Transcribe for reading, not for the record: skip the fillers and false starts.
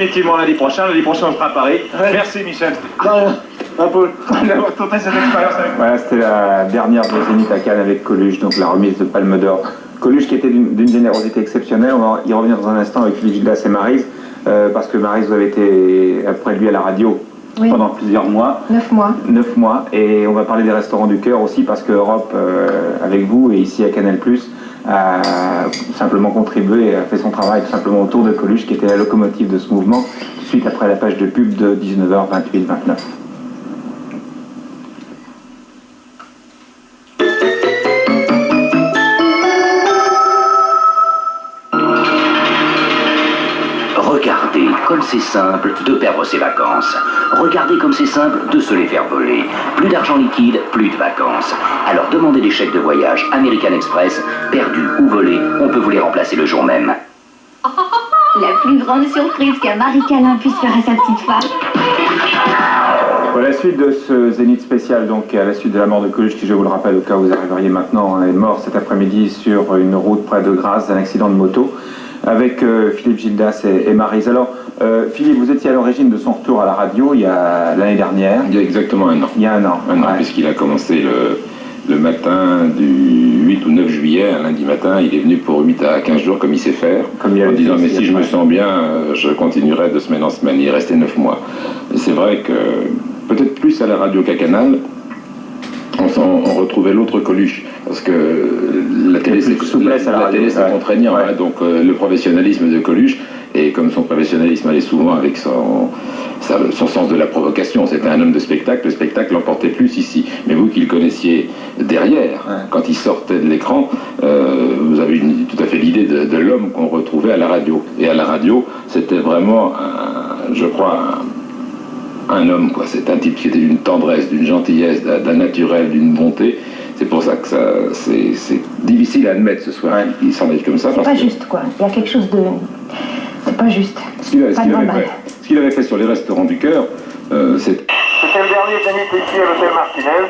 Effectivement, lundi prochain on sera à Paris. Ouais. Merci Michel. Non, rien. Un peu. D'avoir tenté cette expérience avec moi. Voilà, c'était la dernière de Zénith à Cannes avec Coluche, donc la remise de Palme d'Or. Coluche qui était d'une générosité exceptionnelle, on va y revenir dans un instant avec Philippe Gildas et Maryse, parce que Maryse, vous avez été auprès de lui à la radio pendant plusieurs mois. 9 mois. 9 mois, et on va parler des restaurants du cœur aussi, parce que Europe, avec vous, et ici à Canal+, a simplement contribué et a fait son travail tout simplement autour de Coluche, qui était la locomotive de ce mouvement, tout de suite après la page de pub de 19h28-29. Regardez comme c'est simple de perdre ses vacances. Regardez comme c'est simple de se les faire voler. Plus d'argent liquide, plus de vacances. Alors demandez des chèques de voyage American Express, perdus ou volés, on peut vous les remplacer le jour même. La plus grande surprise qu'un Marie Câlin puisse faire à sa petite femme. Voilà la suite de ce Zénith spécial, donc à la suite de la mort de Coluche, qui, je vous le rappelle, au cas où vous arriveriez maintenant, est mort cet après-midi sur une route près de Grasse d'un accident de moto, avec Philippe Gildas et Maryse. Alors, Philippe, vous étiez à l'origine de son retour à la radio il y a l'année dernière. Il y a exactement un an. Il y a un an. Un an, puisqu'il a commencé le matin du 8 ou 9 juillet, un lundi matin, il est venu pour 8 à 15 jours comme il sait faire, en disant mais si je me sens bien, je continuerai de semaine en semaine. Il est resté 9 mois. Et c'est vrai que, peut-être plus à la radio qu'à Canal, on retrouvait l'autre Coluche, parce que la télé c'est contraignant, hein, donc le professionnalisme de Coluche, et comme son professionnalisme allait souvent avec son sens de la provocation, c'était un homme de spectacle, le spectacle l'emportait plus ici. Mais vous qui le connaissiez derrière, quand il sortait de l'écran, vous avez tout à fait l'idée de l'homme qu'on retrouvait à la radio. Et à la radio, c'était vraiment, je crois, un homme, quoi. C'est un type qui était d'une tendresse, d'une gentillesse, d'un naturel, d'une bonté. C'est pour ça que c'est difficile à admettre ce soir. Il s'en est comme ça. C'est pas juste, quoi. Il y a quelque chose de... C'est pas juste. Ce qu'il avait fait sur les restaurants du cœur, c'est... C'était le dernier Zénith ici à l'hôtel Martinez.